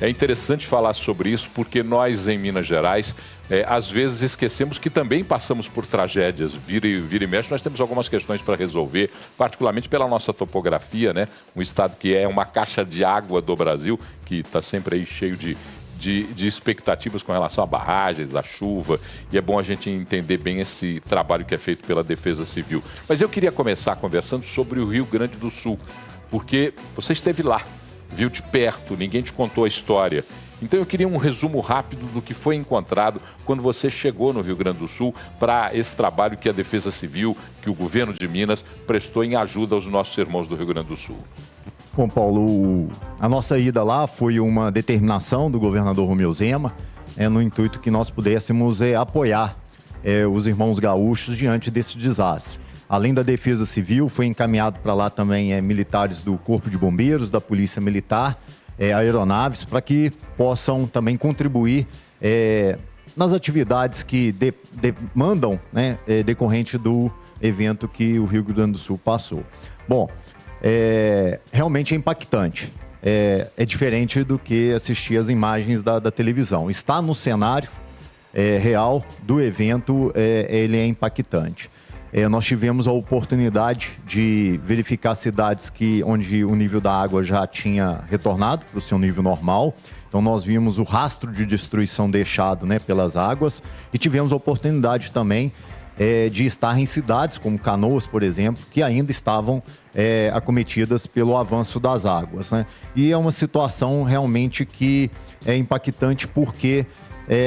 É interessante falar sobre isso porque nós, em Minas Gerais, às vezes esquecemos que também passamos por tragédias. Vira e mexe, nós temos algumas questões para resolver, particularmente pela nossa topografia, né? Um estado que é uma caixa de água do Brasil, que está sempre aí cheio de expectativas com relação a barragens, a chuva, e é bom a gente entender bem esse trabalho que é feito pela Defesa Civil. Mas eu queria começar conversando sobre o Rio Grande do Sul, porque você esteve lá, viu de perto, ninguém te contou a história. Então eu queria um resumo rápido do que foi encontrado quando você chegou no Rio Grande do Sul para esse trabalho que a Defesa Civil, que o governo de Minas prestou em ajuda aos nossos irmãos do Rio Grande do Sul. Bom, Paulo, a nossa ida lá foi uma determinação do governador Romeu Zema, no intuito que nós pudéssemos apoiar os irmãos gaúchos diante desse desastre. Além da Defesa Civil, foi encaminhado para lá também militares do Corpo de Bombeiros, da Polícia Militar, aeronaves, para que possam também contribuir nas atividades que demandam, decorrente do evento que o Rio Grande do Sul passou. Bom, realmente é impactante. É diferente do que assistir as imagens da televisão. Estar no cenário real do evento, ele é impactante. Nós tivemos a oportunidade de verificar cidades onde o nível da água já tinha retornado para o seu nível normal. Então nós vimos o rastro de destruição deixado, pelas águas, e tivemos a oportunidade também de estar em cidades como Canoas, por exemplo, que ainda estavam acometidas pelo avanço das águas, E é uma situação realmente que é impactante porque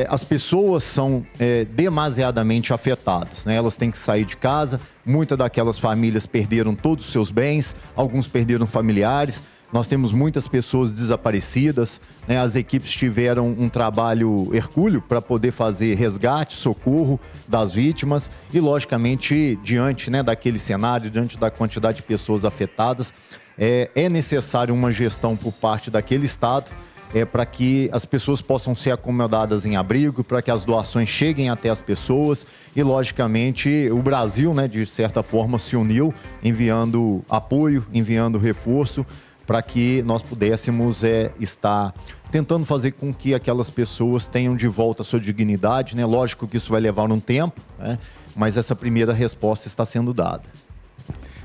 as pessoas são demasiadamente afetadas, Elas têm que sair de casa, muitas daquelas famílias perderam todos os seus bens, alguns perderam familiares. Nós temos muitas pessoas desaparecidas, As equipes tiveram um trabalho hercúleo para poder fazer resgate, socorro das vítimas e, logicamente, diante daquele cenário, diante da quantidade de pessoas afetadas, é necessário uma gestão por parte daquele estado para que as pessoas possam ser acomodadas em abrigo, para que as doações cheguem até as pessoas e, logicamente, o Brasil, de certa forma, se uniu, enviando apoio, enviando reforço, para que nós pudéssemos estar tentando fazer com que aquelas pessoas tenham de volta a sua dignidade, Lógico que isso vai levar um tempo, mas essa primeira resposta está sendo dada.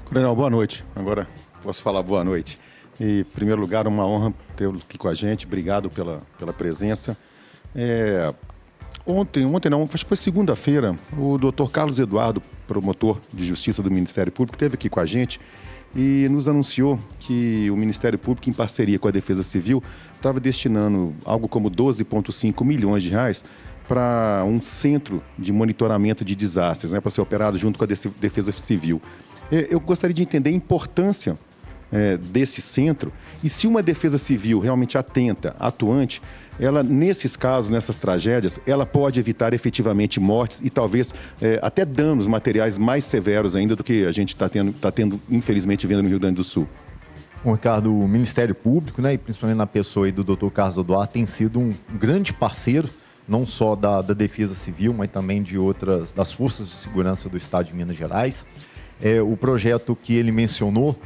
Coronel, boa noite. Agora posso falar boa noite. E, em primeiro lugar, uma honra tê-lo aqui com a gente. Obrigado pela presença. Ontem não, acho que foi segunda-feira, o doutor Carlos Eduardo, promotor de Justiça do Ministério Público, esteve aqui com a gente e nos anunciou que o Ministério Público, em parceria com a Defesa Civil, estava destinando algo como 12,5 milhões de reais para um centro de monitoramento de desastres, para ser operado junto com a Defesa Civil. Eu gostaria de entender a importância desse centro e se uma Defesa Civil realmente atenta, atuante, ela, nesses casos, nessas tragédias, ela pode evitar efetivamente mortes e talvez até danos materiais mais severos ainda do que a gente está tendo, infelizmente, vendo no Rio Grande do Sul. Bom, Ricardo, o Ministério Público, e principalmente na pessoa aí do Dr. Carlos Eduardo, tem sido um grande parceiro, não só da Defesa Civil, mas também de outras, das Forças de Segurança do Estado de Minas Gerais. O projeto que ele mencionou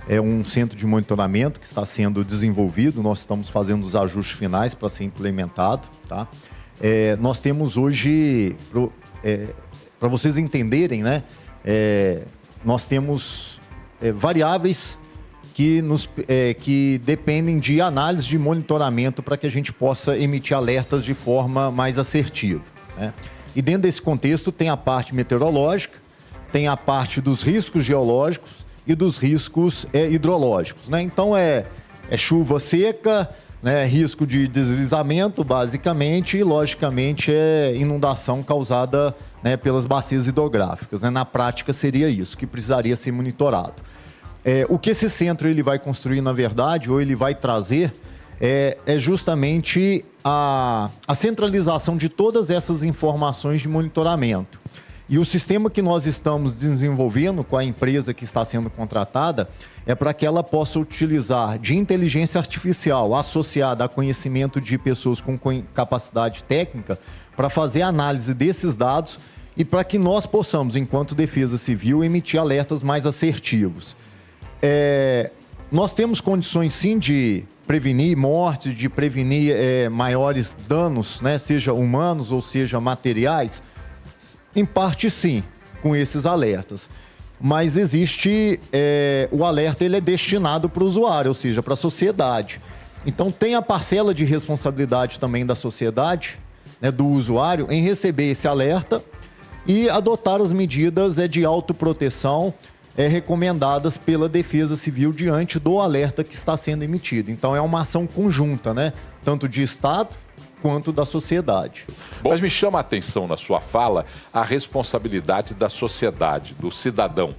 é um centro de monitoramento que está sendo desenvolvido, nós estamos fazendo os ajustes finais para ser implementado, tá? Nós temos hoje, para vocês entenderem, nós temos variáveis que dependem de análise de monitoramento para que a gente possa emitir alertas de forma mais assertiva, E dentro desse contexto tem a parte meteorológica, tem a parte dos riscos geológicos e dos riscos hidrológicos, Então é chuva seca, risco de deslizamento, basicamente, e logicamente é inundação causada pelas bacias hidrográficas. Na prática seria isso, que precisaria ser monitorado. O que esse centro ele vai construir, na verdade, ou ele vai trazer, é justamente a centralização de todas essas informações de monitoramento. E o sistema que nós estamos desenvolvendo com a empresa que está sendo contratada é para que ela possa utilizar de inteligência artificial associada a conhecimento de pessoas com capacidade técnica para fazer análise desses dados e para que nós possamos, enquanto Defesa Civil, emitir alertas mais assertivos. Nós temos condições, sim, de prevenir mortes, de prevenir maiores danos, né, seja humanos ou seja materiais? Em parte, sim, com esses alertas. Mas existe, o alerta ele é destinado para o usuário, ou seja, para a sociedade. Então, tem a parcela de responsabilidade também da sociedade, né, do usuário, em receber esse alerta e adotar as medidas de autoproteção recomendadas pela Defesa Civil diante do alerta que está sendo emitido. Então, é uma ação conjunta, né, tanto de Estado quanto da sociedade. Bom, mas me chama a atenção na sua fala a responsabilidade da sociedade, do cidadão.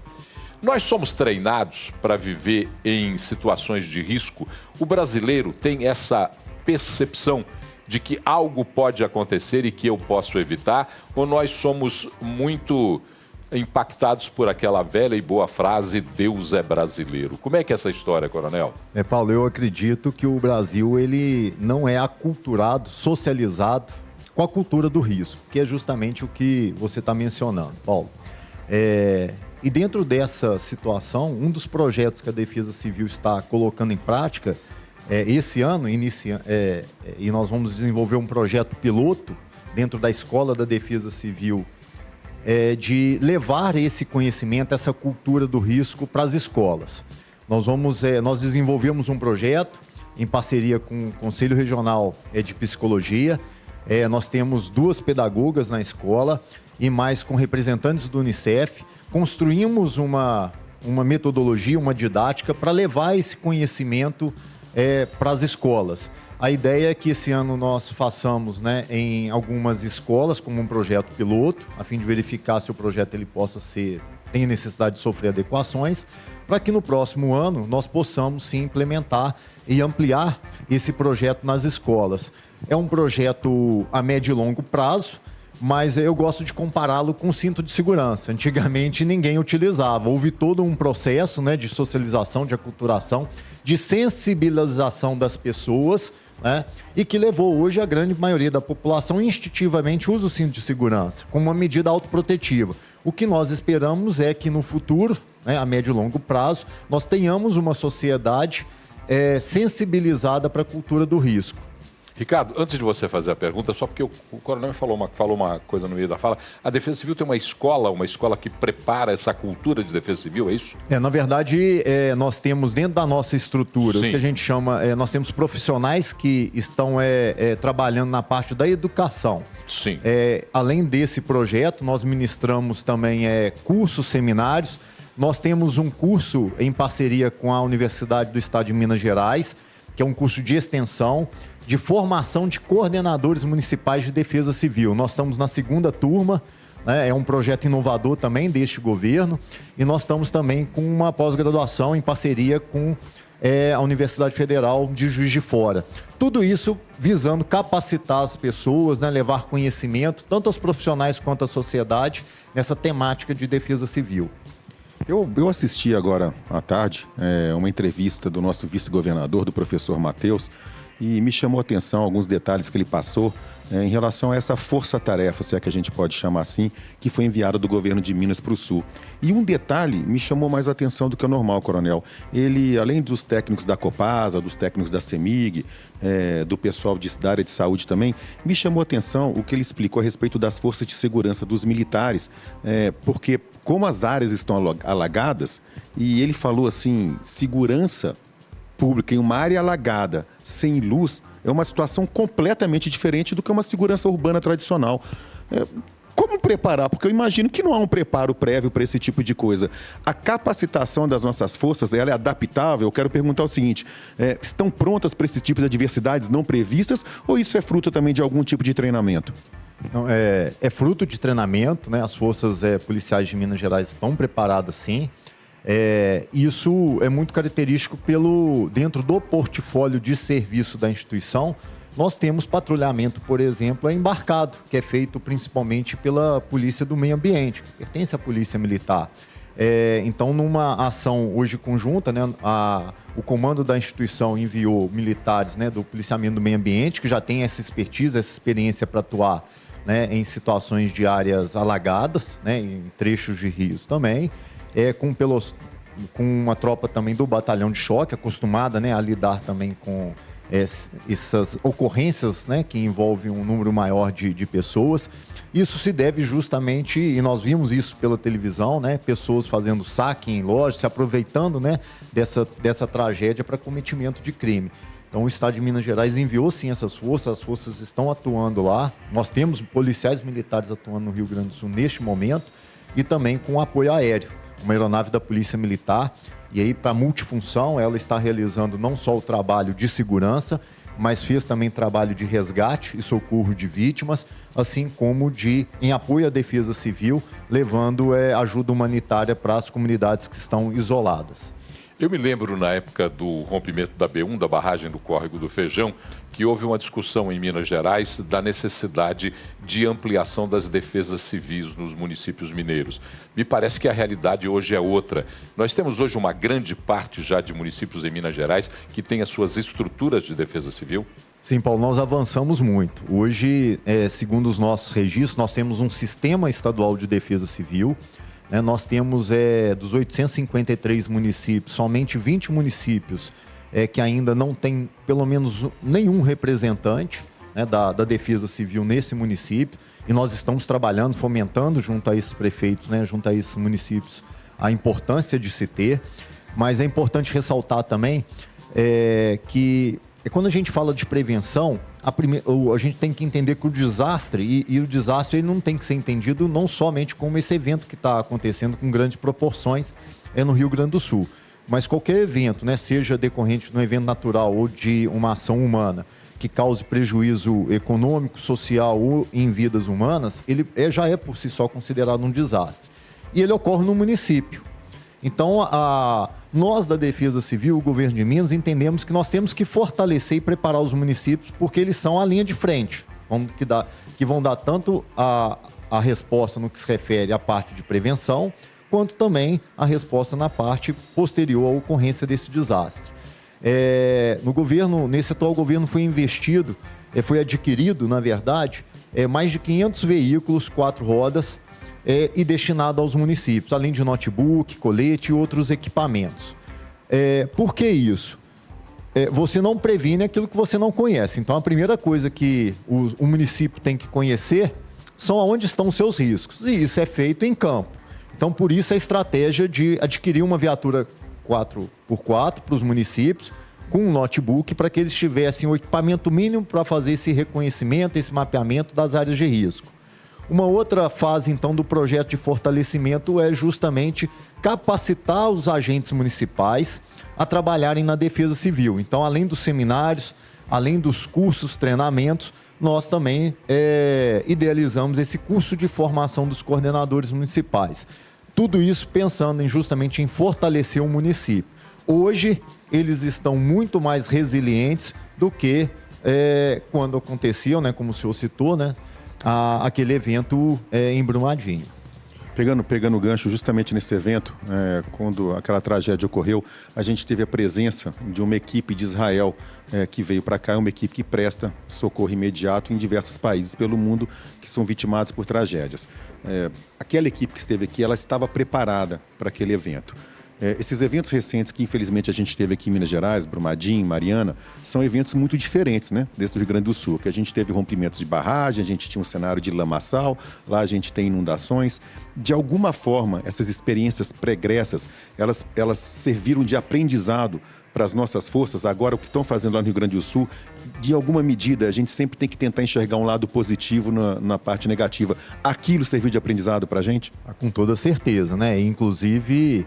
Nós somos treinados para viver em situações de risco. O brasileiro tem essa percepção de que algo pode acontecer e que eu posso evitar, ou nós somos muito impactados por aquela velha e boa frase, Deus é brasileiro? Como é que é essa história, coronel? Paulo, eu acredito que o Brasil ele não é aculturado, socializado com a cultura do risco, que é justamente o que você está mencionando, Paulo. E dentro dessa situação, um dos projetos que a Defesa Civil está colocando em prática, esse ano, e nós vamos desenvolver um projeto piloto dentro da Escola da Defesa Civil, de levar esse conhecimento, essa cultura do risco para as escolas. Nós desenvolvemos um projeto em parceria com o Conselho Regional de Psicologia. Nós temos 2 pedagogas na escola e mais com representantes do Unicef. Construímos uma metodologia, uma didática para levar esse conhecimento para as escolas. A ideia é que esse ano nós façamos, né, em algumas escolas como um projeto piloto, a fim de verificar se o projeto ele tem necessidade de sofrer adequações, para que no próximo ano nós possamos sim implementar e ampliar esse projeto nas escolas. É um projeto a médio e longo prazo, mas eu gosto de compará-lo com o cinto de segurança. Antigamente ninguém utilizava, houve todo um processo, né, de socialização, de aculturação, de sensibilização das pessoas, né, e que levou hoje a grande maioria da população instintivamente usa o cinto de segurança como uma medida autoprotetiva. O que nós esperamos é que no futuro, né, a médio e longo prazo, nós tenhamos uma sociedade sensibilizada para a cultura do risco. Ricardo, antes de você fazer a pergunta, só porque o coronel falou uma coisa no meio da fala, a Defesa Civil tem uma escola que prepara essa cultura de Defesa Civil, é isso? Na verdade, nós temos dentro da nossa estrutura, Sim. o que a gente chama, nós temos profissionais que estão trabalhando na parte da educação. Sim. Além desse projeto, nós ministramos também cursos, seminários. Nós temos um curso em parceria com a Universidade do Estado de Minas Gerais, que é um curso de extensão, de formação de coordenadores municipais de defesa civil. Nós estamos na 2ª turma, né? É um projeto inovador também deste governo, e nós estamos também com uma pós-graduação em parceria com a Universidade Federal de Juiz de Fora. Tudo isso visando capacitar as pessoas, né? Levar conhecimento, tanto aos profissionais quanto à sociedade, nessa temática de defesa civil. Eu assisti agora à tarde uma entrevista do nosso vice-governador, do professor Matheus, e me chamou a atenção alguns detalhes que ele passou em relação a essa força-tarefa, se é que a gente pode chamar assim, que foi enviada do governo de Minas para o Sul. E um detalhe me chamou mais a atenção do que o normal, coronel. Ele, além dos técnicos da Copasa, dos técnicos da CEMIG, do pessoal da área de saúde também, me chamou a atenção o que ele explicou a respeito das forças de segurança dos militares, porque como as áreas estão alagadas, e ele falou assim, segurança pública em uma área alagada, sem luz, é uma situação completamente diferente do que uma segurança urbana tradicional. Como preparar? Porque eu imagino que não há um preparo prévio para esse tipo de coisa. A capacitação das nossas forças, ela é adaptável? Eu quero perguntar o seguinte, estão prontas para esse tipo de adversidades não previstas ou isso é fruto também de algum tipo de treinamento? Então, é fruto de treinamento, né? As forças policiais de Minas Gerais estão preparadas, sim. Isso é muito característico dentro do portfólio de serviço da instituição. Nós temos patrulhamento, por exemplo, embarcado, que é feito principalmente pela Polícia do Meio Ambiente, que pertence à Polícia Militar. Então, numa ação hoje conjunta, né, o comando da instituição enviou militares, né, do Policiamento do Meio Ambiente, que já tem essa expertise, essa experiência para atuar, né, em situações de áreas alagadas, né, em trechos de rios também, com com uma tropa também do batalhão de choque, acostumada, né, a lidar também com essas ocorrências, né, que envolvem um número maior de pessoas. Isso se deve justamente, e nós vimos isso pela televisão, né, pessoas fazendo saque em lojas, se aproveitando, né, dessa tragédia para cometimento de crime. Então, o Estado de Minas Gerais enviou, sim, essas forças, as forças estão atuando lá. Nós temos policiais militares atuando no Rio Grande do Sul neste momento e também com apoio aéreo, uma aeronave da Polícia Militar. E aí, para multifunção, ela está realizando não só o trabalho de segurança, mas fez também trabalho de resgate e socorro de vítimas, assim como em apoio à defesa civil, levando ajuda humanitária para as comunidades que estão isoladas. Eu me lembro, na época do rompimento da B1, da barragem do Córrego do Feijão, que houve uma discussão em Minas Gerais da necessidade de ampliação das defesas civis nos municípios mineiros. Me parece que a realidade hoje é outra. Nós temos hoje uma grande parte já de municípios em Minas Gerais que tem as suas estruturas de defesa civil. Sim, Paulo, nós avançamos muito. Hoje, segundo os nossos registros, nós temos um sistema estadual de defesa civil. Nós temos, dos 853 municípios, somente 20 municípios que ainda não tem, pelo menos, nenhum representante, né, da Defesa Civil nesse município. E nós estamos trabalhando, fomentando junto a esses prefeitos, né, junto a esses municípios, a importância de se ter. Mas é importante ressaltar também que quando a gente fala de prevenção, a gente tem que entender que o desastre, e o desastre ele não tem que ser entendido não somente como esse evento que está acontecendo com grandes proporções no Rio Grande do Sul, mas qualquer evento, né, seja decorrente de um evento natural ou de uma ação humana que cause prejuízo econômico, social ou em vidas humanas, ele já é por si só considerado um desastre. E ele ocorre no município. Então, nós da Defesa Civil, o governo de Minas, entendemos que nós temos que fortalecer e preparar os municípios, porque eles são a linha de frente, que vão dar tanto a resposta no que se refere à parte de prevenção, quanto também a resposta na parte posterior à ocorrência desse desastre. Nesse atual governo foi investido, foi adquirido, na verdade, mais de 500 veículos 4 rodas, e destinado aos municípios, além de notebook, colete e outros equipamentos. Por que isso? Você não previne aquilo que você não conhece. Então, a primeira coisa que o município tem que conhecer são onde estão os seus riscos. E isso é feito em campo. Então, por isso a estratégia de adquirir uma viatura 4x4 para os municípios, com um notebook, para que eles tivessem o equipamento mínimo para fazer esse reconhecimento, esse mapeamento das áreas de risco. Uma outra fase, então, do projeto de fortalecimento é justamente capacitar os agentes municipais a trabalharem na defesa civil. Então, além dos seminários, além dos cursos, treinamentos, nós também idealizamos esse curso de formação dos coordenadores municipais. Tudo isso pensando justamente em fortalecer o município. Hoje, eles estão muito mais resilientes do que quando aconteciam, né, como o senhor citou, né, aquele evento em Brumadinho. Pegando o gancho justamente nesse evento, quando aquela tragédia ocorreu, a gente teve a presença de uma equipe de Israel que veio para cá, uma equipe que presta socorro imediato em diversos países pelo mundo que são vitimados por tragédias. Aquela equipe que esteve aqui, ela estava preparada para aquele evento. Esses eventos recentes que infelizmente a gente teve aqui em Minas Gerais, Brumadinho, Mariana, são eventos muito diferentes, né? Desde o Rio Grande do Sul, que a gente teve rompimentos de barragem, a gente tinha um cenário de lamaçal, lá a gente tem inundações. De alguma forma, essas experiências pregressas, elas serviram de aprendizado para as nossas forças. Agora, o que estão fazendo lá no Rio Grande do Sul, de alguma medida, a gente sempre tem que tentar enxergar um lado positivo na parte negativa. Aquilo serviu de aprendizado para a gente? Com toda certeza, né? Inclusive,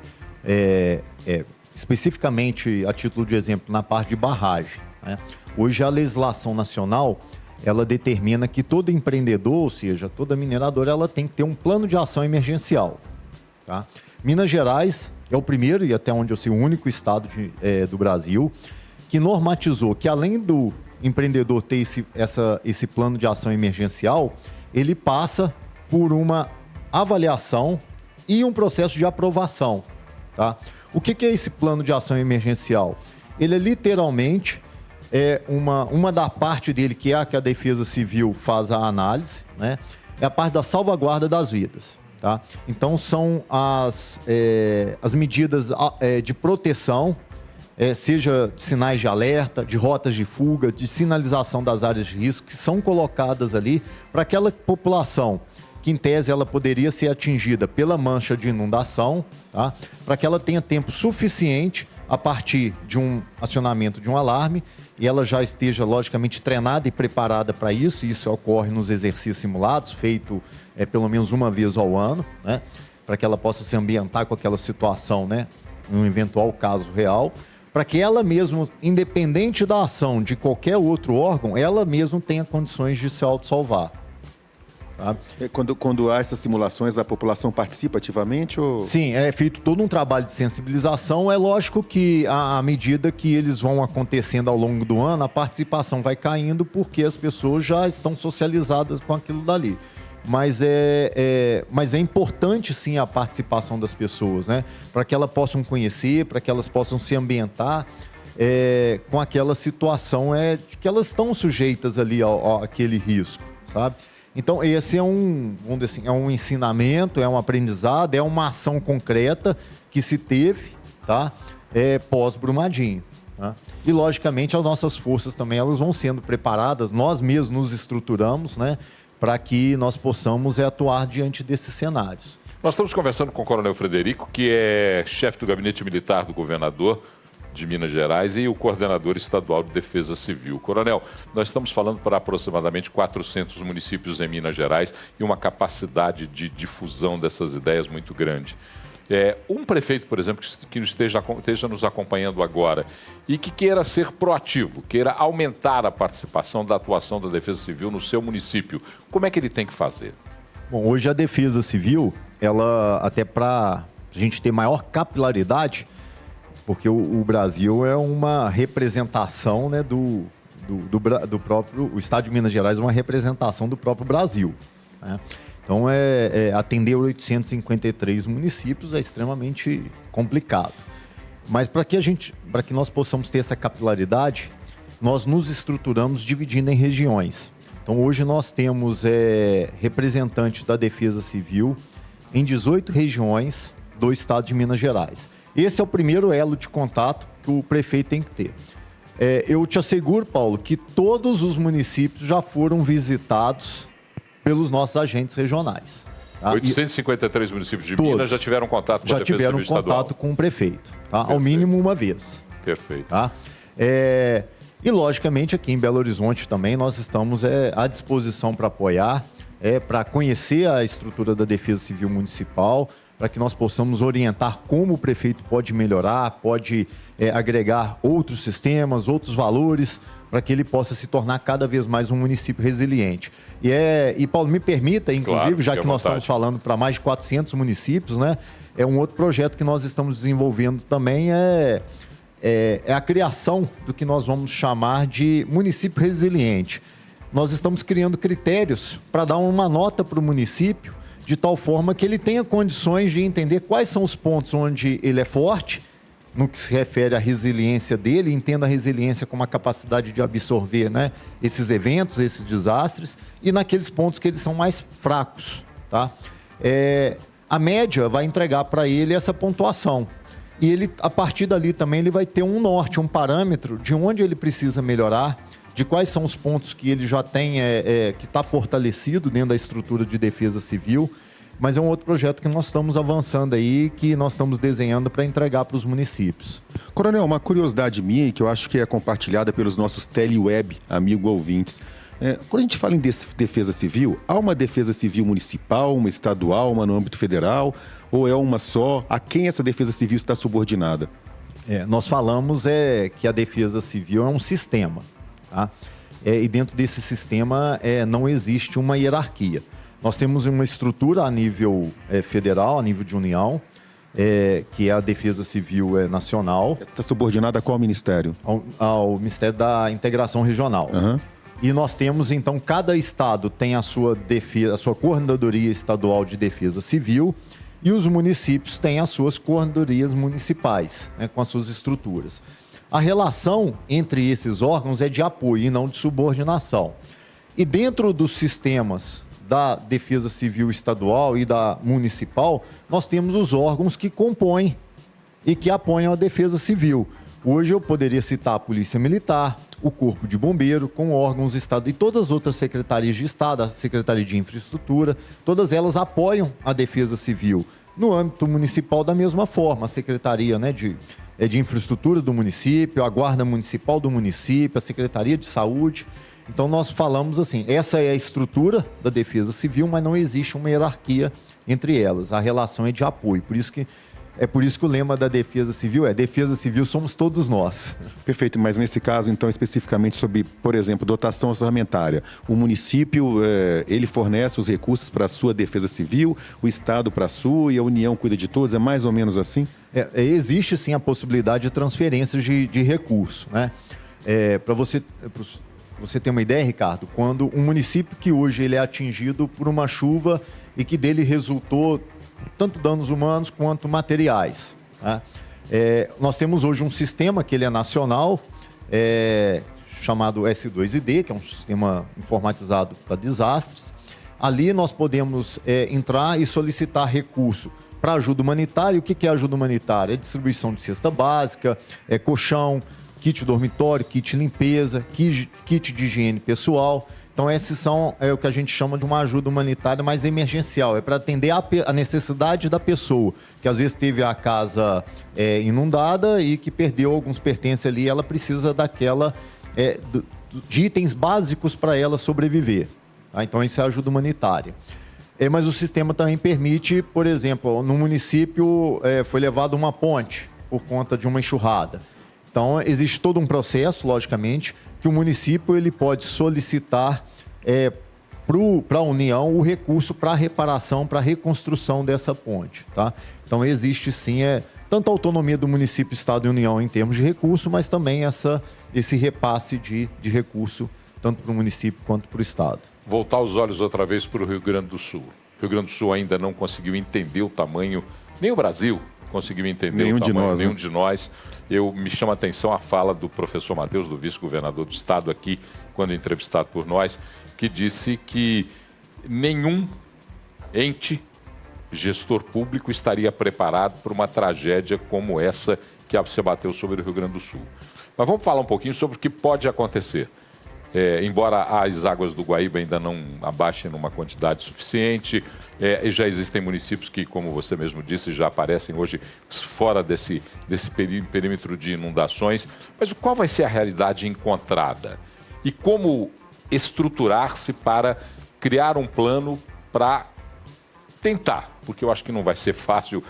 especificamente a título de exemplo, na parte de barragem, né? Hoje a legislação nacional, ela determina que todo empreendedor, ou seja, toda mineradora, ela tem que ter um plano de ação emergencial, tá? Minas Gerais é o primeiro, e até onde eu sei, o único estado do Brasil que normatizou que, além do empreendedor ter esse plano de ação emergencial, ele passa por uma avaliação e um processo de aprovação, tá? O que é esse plano de ação emergencial? Ele é literalmente uma da parte dele, que é a que a Defesa Civil faz a análise, né? É a parte da salvaguarda das vidas. Tá? Então, são as medidas de proteção, seja de sinais de alerta, de rotas de fuga, de sinalização das áreas de risco, que são colocadas ali para aquela população que, em tese, ela poderia ser atingida pela mancha de inundação, tá? Para que ela tenha tempo suficiente a partir de um acionamento de um alarme e ela já esteja, logicamente, treinada e preparada para isso. Isso ocorre nos exercícios simulados, feito pelo menos uma vez ao ano, né? Para que ela possa se ambientar com aquela situação, né? Num eventual caso real, para que ela mesma, independente da ação de qualquer outro órgão, ela mesma tenha condições de se autossalvar. Tá? Quando há essas simulações, a população participa ativamente? Ou... Sim, é feito todo um trabalho de sensibilização. É lógico que, à medida que eles vão acontecendo ao longo do ano, a participação vai caindo porque as pessoas já estão socializadas com aquilo dali. Mas é importante, sim, a participação das pessoas, né? Para que elas possam conhecer, para que elas possam se ambientar com aquela situação de que elas estão sujeitas ali àquele risco, sabe? Então, esse vamos dizer assim, é um ensinamento, é um aprendizado, é uma ação concreta que se teve, tá? Pós-Brumadinho. Tá? E, logicamente, as nossas forças também elas vão sendo preparadas, nós mesmos nos estruturamos, né? Para que nós possamos atuar diante desses cenários. Nós estamos conversando com o Coronel Frederico, que é chefe do gabinete militar do governador de Minas Gerais e o coordenador estadual de Defesa Civil. Coronel, nós estamos falando para aproximadamente 400 municípios em Minas Gerais e uma capacidade de difusão dessas ideias muito grande. Um prefeito, por exemplo, que esteja nos acompanhando agora e que queira ser proativo, queira aumentar a participação da atuação da Defesa Civil no seu município, como é que ele tem que fazer? Bom, hoje a Defesa Civil, ela até para a gente ter maior capilaridade, porque o Brasil é uma representação, né, do próprio... O Estado de Minas Gerais é uma representação do próprio Brasil, né? Então, atender 853 municípios é extremamente complicado. Mas para que nós possamos ter essa capilaridade, nós nos estruturamos dividindo em regiões. Então, hoje nós temos representantes da Defesa Civil em 18 regiões do Estado de Minas Gerais. Esse é o primeiro elo de contato que o prefeito tem que ter. Eu te asseguro, Paulo, que todos os municípios já foram visitados pelos nossos agentes regionais. Tá? 853 municípios de Minas já tiveram contato com a Defesa Civil estadual. Já tiveram contato com o prefeito, tá? Ao mínimo uma vez. Perfeito. Tá? E, logicamente, aqui em Belo Horizonte também nós estamos à disposição para apoiar, para conhecer a estrutura da Defesa Civil Municipal, para que nós possamos orientar como o prefeito pode melhorar, pode agregar outros sistemas, outros valores, para que ele possa se tornar cada vez mais um município resiliente. E Paulo, me permita, inclusive, claro, já que nós estamos falando para mais de 400 municípios, né? Um outro projeto que nós estamos desenvolvendo também é a criação do que nós vamos chamar de município resiliente. Nós estamos criando critérios para dar uma nota para o município, de tal forma que ele tenha condições de entender quais são os pontos onde ele é forte, no que se refere à resiliência dele, entenda a resiliência como a capacidade de absorver, né, esses eventos, esses desastres, e naqueles pontos que eles são mais fracos. Tá? A média vai entregar para ele essa pontuação. E ele, a partir dali também, ele vai ter um norte, um parâmetro de onde ele precisa melhorar, de quais são os pontos que ele já tem, que está fortalecido dentro da estrutura de defesa civil. Mas é um outro projeto que nós estamos avançando aí, que nós estamos desenhando para entregar para os municípios. Coronel, uma curiosidade minha e que eu acho que é compartilhada pelos nossos teleweb amigos ouvintes. Quando a gente fala em defesa civil, há uma defesa civil municipal, uma estadual, uma no âmbito federal, ou é uma só? A quem essa defesa civil está subordinada? Nós falamos que a defesa civil é um sistema, tá? E dentro desse sistema não existe uma hierarquia. Nós temos uma estrutura a nível federal, a nível de União, que é a Defesa Civil Nacional. Está subordinada a qual ministério? Ao Ministério da Integração Regional. Uhum. E nós temos, então, cada estado tem a sua Coordenadoria Estadual de Defesa Civil e os municípios têm as suas coordenadorias municipais, né, com as suas estruturas. A relação entre esses órgãos é de apoio e não de subordinação. E dentro dos sistemas da Defesa Civil Estadual e da Municipal, nós temos os órgãos que compõem e que apoiam a Defesa Civil. Hoje eu poderia citar a Polícia Militar, o Corpo de Bombeiro, com órgãos estaduais e todas as outras secretarias de Estado, a Secretaria de Infraestrutura, todas elas apoiam a Defesa Civil. No âmbito municipal, da mesma forma, a Secretaria, né, de Infraestrutura do município, a Guarda Municipal do município, a Secretaria de Saúde. Então nós falamos assim, essa é a estrutura da Defesa Civil, mas não existe uma hierarquia entre elas. A relação é de apoio. Por isso que o lema da Defesa Civil é Defesa Civil somos todos nós. Perfeito, mas nesse caso, então, especificamente sobre, por exemplo, dotação orçamentária. O município, ele fornece os recursos para a sua Defesa Civil, o Estado para a sua e a União cuida de todos? É mais ou menos assim? Existe sim a possibilidade de transferências de recurso, né? Para você ter uma ideia, Ricardo, quando um município que hoje ele é atingido por uma chuva e que dele resultou tanto danos humanos quanto materiais, né? Nós temos hoje um sistema que ele é nacional, chamado S2ID, que é um sistema informatizado para desastres. Ali nós podemos entrar e solicitar recurso para ajuda humanitária. O que é ajuda humanitária? É distribuição de cesta básica, colchão, kit dormitório, kit limpeza, kit de higiene pessoal. Então, esses são o que a gente chama de uma ajuda humanitária mais emergencial. É para atender a necessidade da pessoa, que às vezes teve a casa inundada e que perdeu alguns pertences ali. Ela precisa de itens básicos para ela sobreviver. Tá? Então, isso é ajuda humanitária. Mas o sistema também permite, por exemplo, no município foi levada uma ponte por conta de uma enxurrada. Então, existe todo um processo, logicamente, que o município ele pode solicitar para a União o recurso para a reparação, para a reconstrução dessa ponte. Tá? Então, existe sim tanto a autonomia do município, Estado e União em termos de recurso, mas também esse repasse de recurso, tanto para o município quanto para o Estado. Voltar os olhos outra vez para o Rio Grande do Sul. O Rio Grande do Sul ainda não conseguiu entender o tamanho, nem o Brasil conseguiu entender nenhum o tamanho, nenhum de nós. Me chama a atenção a fala do professor Matheus, do vice-governador do Estado aqui, quando entrevistado por nós, que disse que nenhum ente, gestor público, estaria preparado para uma tragédia como essa que se abateu sobre o Rio Grande do Sul. Mas vamos falar um pouquinho sobre o que pode acontecer. Embora as águas do Guaíba ainda não abaixem numa quantidade suficiente, e já existem municípios que, como você mesmo disse, já aparecem hoje fora desse perímetro de inundações. Mas qual vai ser a realidade encontrada? E como estruturar-se para criar um plano para tentar, porque eu acho que não vai ser fácil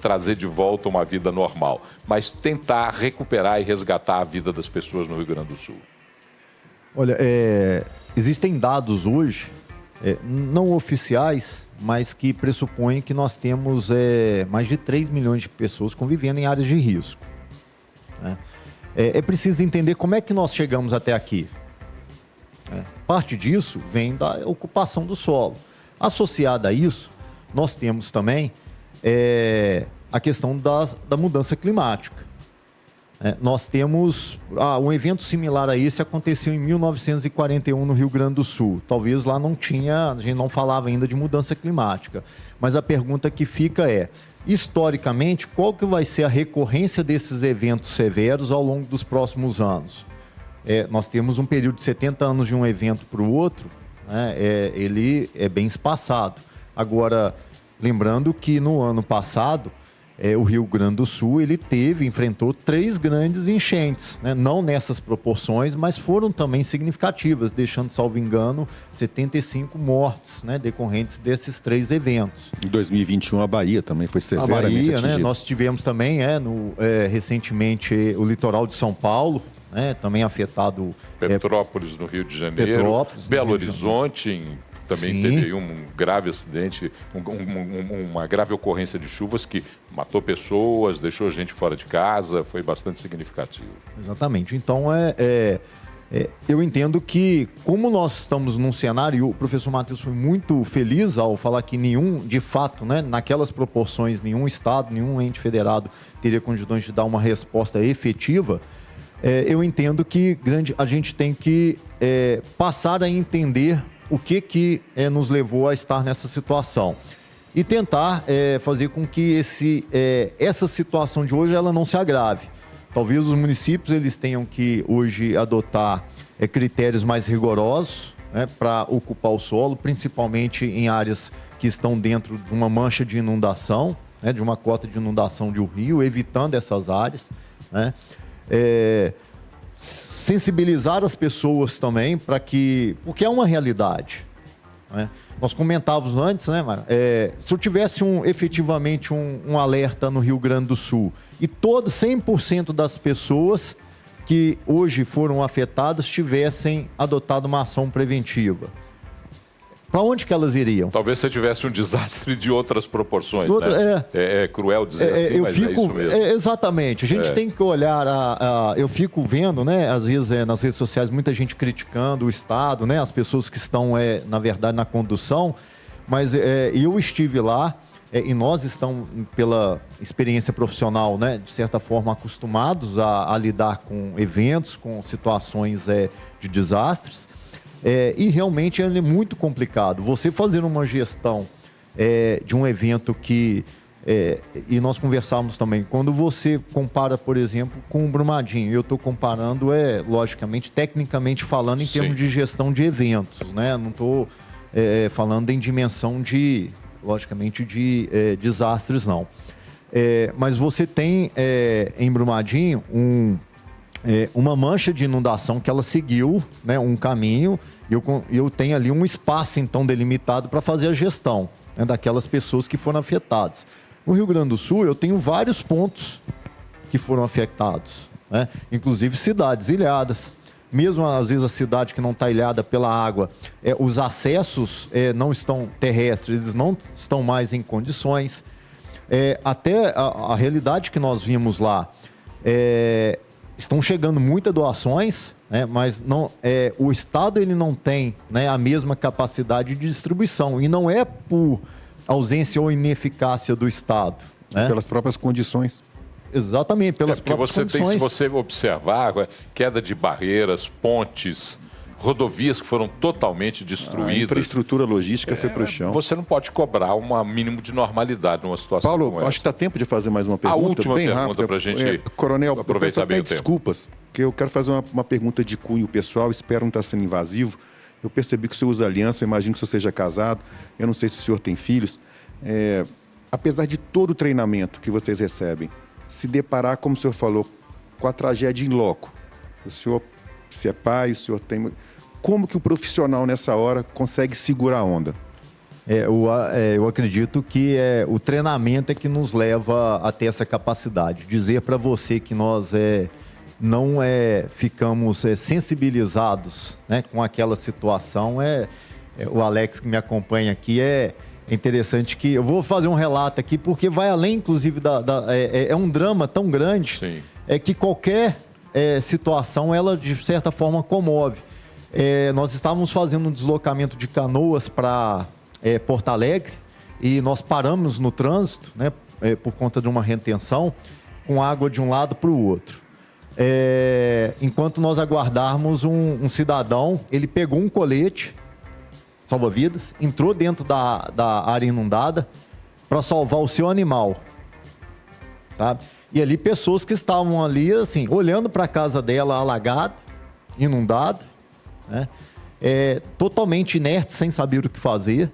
trazer de volta uma vida normal, mas tentar recuperar e resgatar a vida das pessoas no Rio Grande do Sul? Olha, existem dados hoje, não oficiais, mas que pressupõem que nós temos mais de 3 milhões de pessoas convivendo em áreas de risco. Né? É preciso entender como é que nós chegamos até aqui. Parte disso vem da ocupação do solo. Associada a isso, nós temos também a questão da mudança climática. Nós temos um evento similar a esse aconteceu em 1941 no Rio Grande do Sul. Talvez lá a gente não falava ainda de mudança climática. Mas a pergunta que fica historicamente, qual que vai ser a recorrência desses eventos severos ao longo dos próximos anos? Nós temos um período de 70 anos de um evento para o outro, né? Ele é bem espaçado. Agora, lembrando que no ano passado, o Rio Grande do Sul enfrentou 3 grandes enchentes, né? Não nessas proporções, mas foram também significativas, deixando, salvo engano, 75 mortes, né, decorrentes desses 3 eventos. Em 2021 a Bahia também foi severamente atingida. Né, nós tivemos também recentemente o litoral de São Paulo, né, também afetado. Petrópolis no Rio de Janeiro, Belo Horizonte também teve um grave acidente, uma grave ocorrência de chuvas que matou pessoas, deixou gente fora de casa, foi bastante significativo. Exatamente. Então, eu entendo que, como nós estamos num cenário, e o professor Matheus foi muito feliz ao falar que de fato, né, naquelas proporções, nenhum Estado, nenhum ente federado teria condições de dar uma resposta efetiva. Eu entendo que a gente tem que passar a entender o que nos levou a estar nessa situação. E tentar fazer com que essa situação de hoje ela não se agrave. Talvez os municípios eles tenham que hoje adotar critérios mais rigorosos, né, para ocupar o solo, principalmente em áreas que estão dentro de uma mancha de inundação, né, de uma cota de inundação de um rio, evitando essas áreas, né? Sensibilizar as pessoas também porque é uma realidade, né? Nós comentávamos antes, né, se eu tivesse efetivamente um alerta no Rio Grande do Sul e 100% das pessoas que hoje foram afetadas tivessem adotado uma ação preventiva, para onde que elas iriam? Talvez você tivesse um desastre de outras proporções, né? É cruel dizer assim, mas é isso mesmo. Exatamente. A gente tem que olhar... eu fico vendo, né, às vezes nas redes sociais, muita gente criticando o Estado, né, as pessoas que estão, na verdade, na condução, mas eu estive lá e nós estamos, pela experiência profissional, né, de certa forma, acostumados a lidar com eventos, com situações de desastres. E realmente é muito complicado. Você fazer uma gestão de um evento que... e nós conversávamos também, quando você compara, por exemplo, com o Brumadinho, eu estou comparando, logicamente, tecnicamente falando, em termos de gestão de eventos, né? Não estou falando em dimensão logicamente, de desastres, não. Mas você tem, em Brumadinho, uma mancha de inundação que ela seguiu, né, um caminho, e eu tenho ali um espaço, então, delimitado para fazer a gestão, né, daquelas pessoas que foram afetadas. No Rio Grande do Sul, eu tenho vários pontos que foram afetados, né, inclusive cidades ilhadas. Mesmo, às vezes, a cidade que não está ilhada pela água, os acessos não estão terrestres, eles não estão mais em condições. Até a realidade que nós vimos lá, estão chegando muitas doações, né, mas não, o Estado ele não tem, né, a mesma capacidade de distribuição. E não é por ausência ou ineficácia do Estado, né? Pelas próprias condições. Exatamente, pelas próprias condições. Se você observar, queda de barreiras, pontes, rodovias que foram totalmente destruídas. A infraestrutura logística foi para o chão. Você não pode cobrar um mínimo de normalidade numa situação Paulo, como essa. acho que dá tempo de fazer mais uma pergunta. A última bem pergunta para a gente Coronel, aproveitar bem o tempo. Desculpas, porque eu quero fazer uma pergunta de cunho pessoal, espero não estar sendo invasivo. Eu percebi que o senhor usa aliança, eu imagino que o senhor seja casado, eu não sei se o senhor tem filhos. Apesar de todo o treinamento que vocês recebem, se deparar, como o senhor falou, com a tragédia in loco. O senhor, se é pai, o senhor tem... Como que o profissional, nessa hora, consegue segurar a onda? Eu acredito que o treinamento é que nos leva a ter essa capacidade. Dizer para você que nós não ficamos sensibilizados, né, com aquela situação, o Alex que me acompanha aqui é interessante que... Eu vou fazer um relato aqui, porque vai além, inclusive, é um drama tão grande. Sim. Que qualquer situação, ela, de certa forma, comove. Nós estávamos fazendo um deslocamento de Canoas para Porto Alegre e nós paramos no trânsito, né, por conta de uma retenção, com água de um lado para o outro. Enquanto nós aguardarmos um cidadão, ele pegou um colete salva-vidas, entrou dentro da área inundada para salvar o seu animal, sabe? E ali pessoas que estavam ali, assim, olhando para a casa dela alagada, inundada, né? Totalmente inerte, sem saber o que fazer.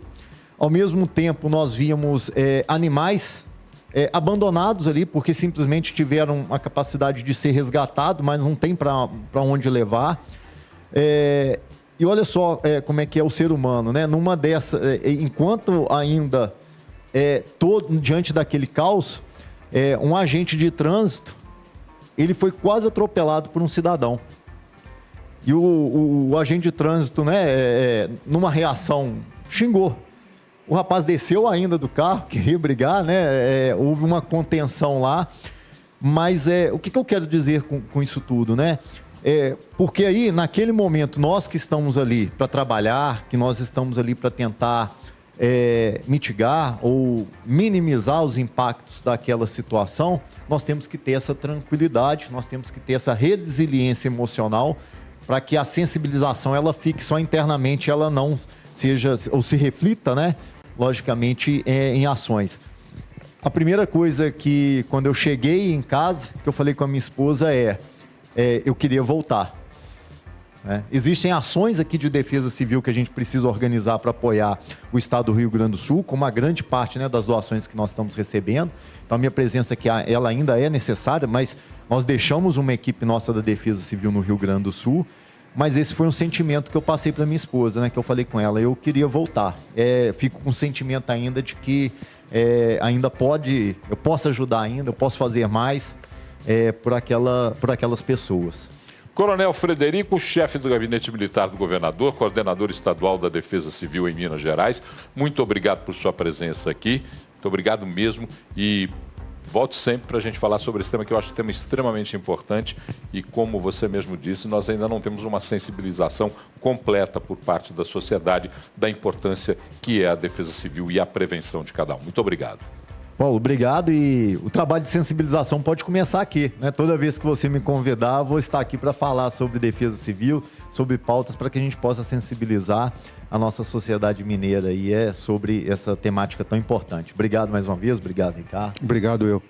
Ao mesmo tempo, nós víamos animais abandonados ali, porque simplesmente tiveram a capacidade de ser resgatados, mas não tem para onde levar. E olha só como é que é o ser humano, né? Numa dessa, enquanto ainda diante daquele caos, um agente de trânsito, ele foi quase atropelado por um cidadão. E o agente de trânsito, né, numa reação, xingou. O rapaz desceu ainda do carro, queria brigar, né? Houve uma contenção lá. Mas o que eu quero dizer com isso tudo, né? Porque aí, naquele momento, nós que estamos ali para trabalhar, que nós estamos ali para tentar mitigar ou minimizar os impactos daquela situação, nós temos que ter essa tranquilidade, nós temos que ter essa resiliência emocional para que a sensibilização ela fique só internamente, ela não seja ou se reflita, né, logicamente, em ações. A primeira coisa que, quando eu cheguei em casa, que eu falei com a minha esposa eu queria voltar. Né? Existem ações aqui de defesa civil que a gente precisa organizar para apoiar o Estado do Rio Grande do Sul, com uma grande parte, né, das doações que nós estamos recebendo. Então, a minha presença aqui, ela ainda é necessária, mas nós deixamos uma equipe nossa da Defesa Civil no Rio Grande do Sul. Mas esse foi um sentimento que eu passei para minha esposa, né, que eu falei com ela, eu queria voltar. Fico com um sentimento ainda de que eu posso ajudar ainda, eu posso fazer mais por aquelas pessoas. Coronel Frederico, chefe do Gabinete Militar do Governador, coordenador estadual da Defesa Civil em Minas Gerais, muito obrigado por sua presença aqui, muito obrigado mesmo e volte sempre para a gente falar sobre esse tema, que eu acho um tema extremamente importante e, como você mesmo disse, nós ainda não temos uma sensibilização completa por parte da sociedade da importância que é a defesa civil e a prevenção de cada um. Muito obrigado. Paulo, obrigado, e o trabalho de sensibilização pode começar aqui, né? Toda vez que você me convidar, eu vou estar aqui para falar sobre defesa civil, sobre pautas para que a gente possa sensibilizar a nossa sociedade mineira sobre essa temática tão importante. Obrigado mais uma vez, obrigado, Ricardo. Obrigado, eu.